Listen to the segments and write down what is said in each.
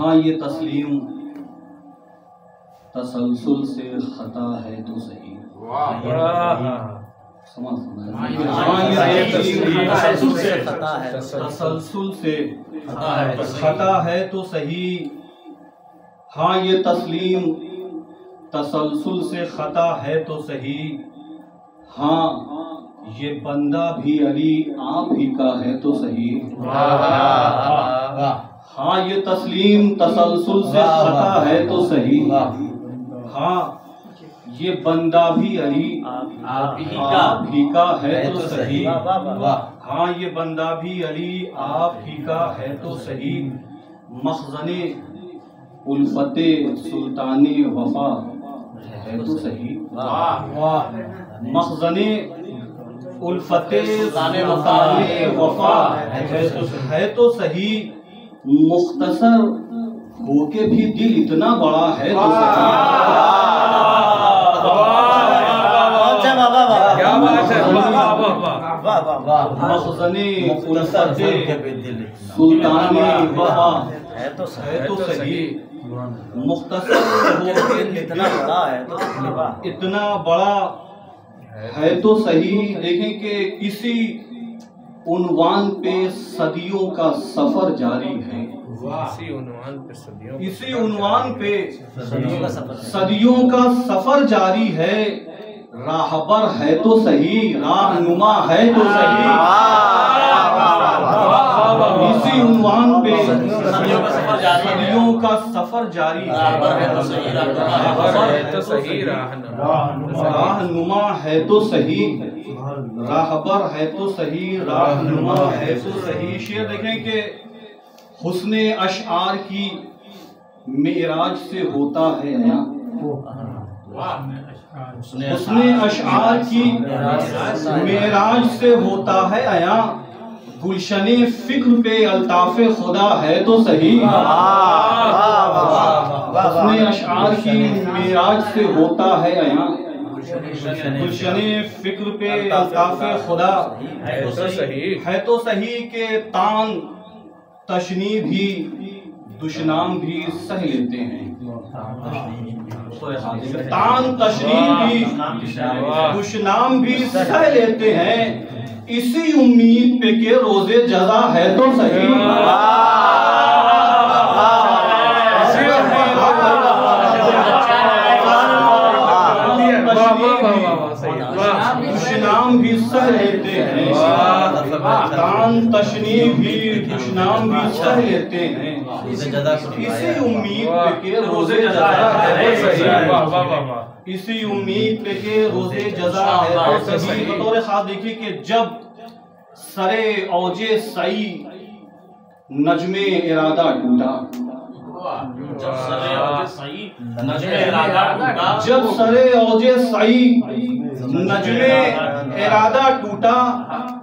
हाँ ये तस्लीम तसलसल से खता है तो सही। तसलसल से खता है तो सही। हाँ ये तस्लीम तसलसल से खता है तो सही। हाँ ये बंदा भी अली आप ही का है तो सही। हाँ ये तस्लीम तसलसल से खता है तो सही। हाँ ये बंदा भी अली आप ही का है तो सही। हाँ ये बंदा भी अली आप ही का है तो सही। मखज़ने उल्फते सुल्ताने वफा है तो सही। मखज़ने उल्फते सुल्ताने वफा है तो सही। मुख्तसर होके भी दिल इतना बड़ा है तो सही। मखज़ने उल्फते सुल्ताने वफा है तो सही। मुख्तसर होके इतना बड़ा है तो सही। देखें कि इसी उन्वान पे सदियों का सफर जारी है। इसी उन्वान पे सदियों का सफर जारी है। राहबर है तो सही, राहनुमा है तो सही। इसी उन्वान पे सदियों का सफर जारी है। राहनुमा है तो सही, राहबर है तो सही, राहनुमा है तो सही। शेर देखें कि हुस्ने अशआर की मेराज से होता है अया। हुस्ने अशआर की मेराज से होता है अया। गुलशने फिक्र पे अल्ताफ़े खुदा है तो सही। हुस्ने अशआर की मेराज से होता है अया। गुलशने फिक्र पे अल्ताफ़े खुदा है तो सही। के तान तशनी भी दुश्नाम भी सह लेते हैं। तान तशनी भी दुश्नाम भी सह लेते हैं। इसी उम्मीद पे के रोजे जजा है तो सही। दुश्नाम भी सह लेते हैं। तान तशनी भी दुश्नाम भी सह लेते हैं। इसी उम्मीद पे के रोजे जजा है तो सही। इसी उम्मीद पे के रोजे जजा है तो सही। बतौर खास देखिए कि जब सरे औजे सई नजमे इरादा टूटा। जब सरे औजे सई नजमे इरादा टूटा।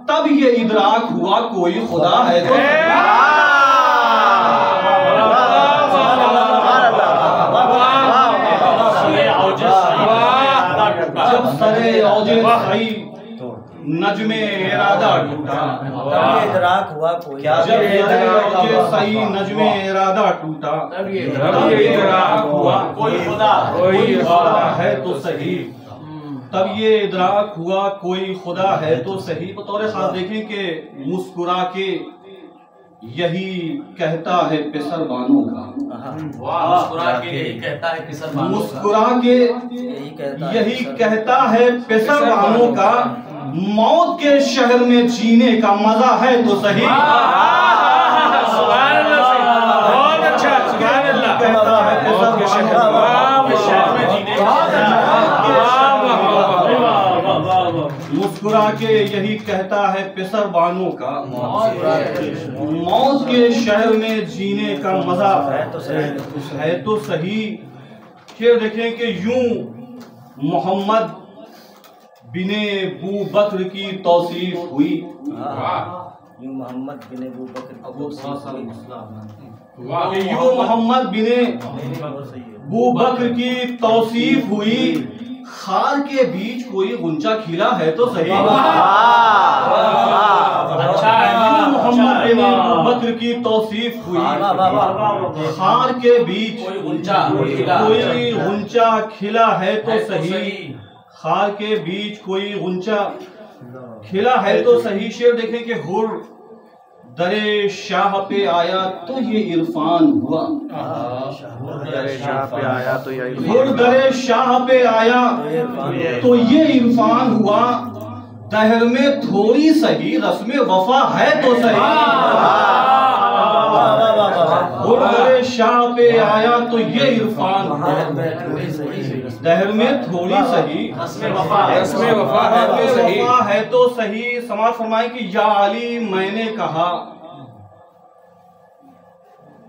तब ये इदराक हुआ कोई खुदा है तो जब सरे औजे सई नजमे इरादा टूटा। तब इदराक हुआ कोई जब सही नजमे इरादा टूटा। तब इदराक हुआ कोई खुदा है तो सही। तब ये इदराक हुआ कोई खुदा है तो सही। बतौर खास देखें कि मुस्कुरा के यही कहता है पिसर बानों का। मुस्कुरा के यही कहता है पिसर बानों का। मौत के शहर में जीने का मजा है तो सही। बहुत अच्छा, कहता है मौत के शहर में जीने मुस्कुरा के यही कहता है पिसर बानों का। मौत के शहर में जीने का मजा है तो सही। शेर देखें कि यूं मोहम्मद बिने बू बकर की तौसीफ हुई। यूं मोहम्मद बिने बू बकर की तौसीफ हुई। खार के बीच कोई गुंजा खिला है तो सही। मोहम्मद बिने बकर फजल की तौसीफ हुई। खार के बीच कोई गुंचा खिला है तो सही, खार के बीच कोई गुंचा खिला है तो सही। शेर देखें कि हुर दरे शाह पे आया तो ये इरफान हुआ, दरे शाह पे आया तो ये हुर दरे शाह पे आया तो ये इरफान हुआ। दहर में थोड़ी सही रस्म वफा है तो सही, हुर दरे शाह पे आया तो ये इरफान हुआ। दहर में थोड़ी सही रस्म वफा है तो सही। समाज फरमाए कि या अली मैंने कहा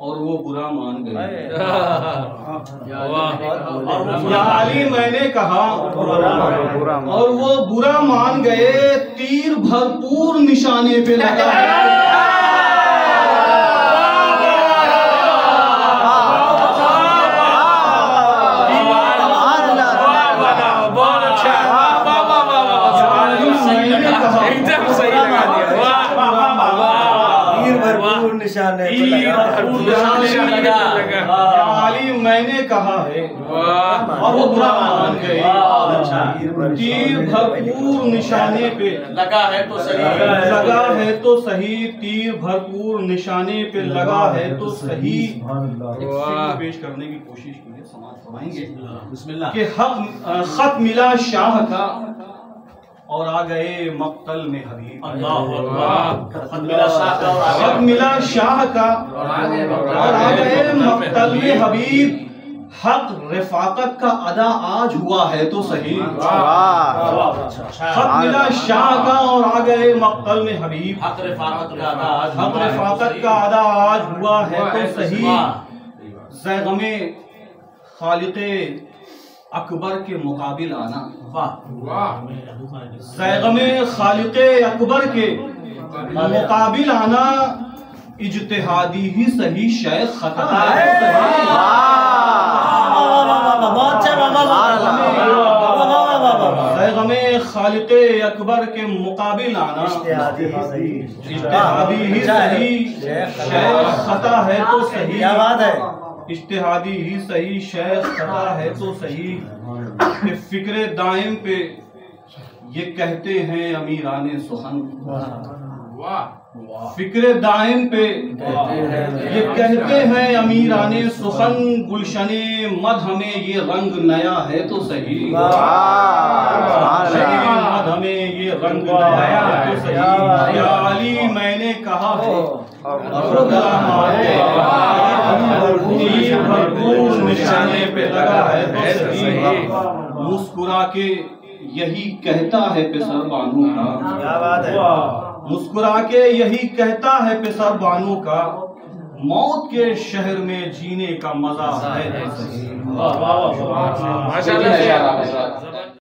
और वो बुरा मान गए। या अली मैंने कहा और वो बुरा मान गए। तीर भरपूर निशाने पे लगा मैंने कहा है और वो बुरा मान गए। तीर भरपूर निशाने पे लगा है तो सही, लगा है तो सही। तीर भरपूर निशाने पे लगा है तो सही। पेश करने की कोशिश की है, समाज फरमाएंगे कि खत मिला शाह का और आ गए मक्तल में हबीब। खत मिला शाह का और आ गए मक्तल में हबीब। हक रिफाकत का अदा आज हुआ है तो सही। खत मिला शाह का और आ गए मक्तल में हबीब। हक रिफाकत का अदा आज हुआ है तो सही। ज़ैग़मे खालिक़े अकबर के मुकाबिल आना, ज़ैग़मे खालिक़े अकबर के मुकाबिल आना। इज्तिहादी ही सही शेख खता है तो ज़ैग़मे खालिक़े अकबर के मुकाबिल आना। इज्तिहादी ही सही शेख खता है तो सही। क्या बात है। इज्तिहादी ही सही शेख खता है तो सही। कि फिक्रे दाइम पे ये कहते हैं अमीराने सुखन, फिक्रे दाइम पे ये कहते हैं अमीराने सुखन। गुलशने मद हमें ये रंग नया है तो सही, मद हमें ये रंग नया है तो सही। या अली मैंने कहा भरपूर निशाने पे लगा है तो सही। मुस्कुरा के यही कहता है पेशर बानू का, क्या बात है। मुस्कुरा के यही कहता है पेशर बानू का। मौत के शहर में जीने का मजा है तो सही। माशाअल्लाह।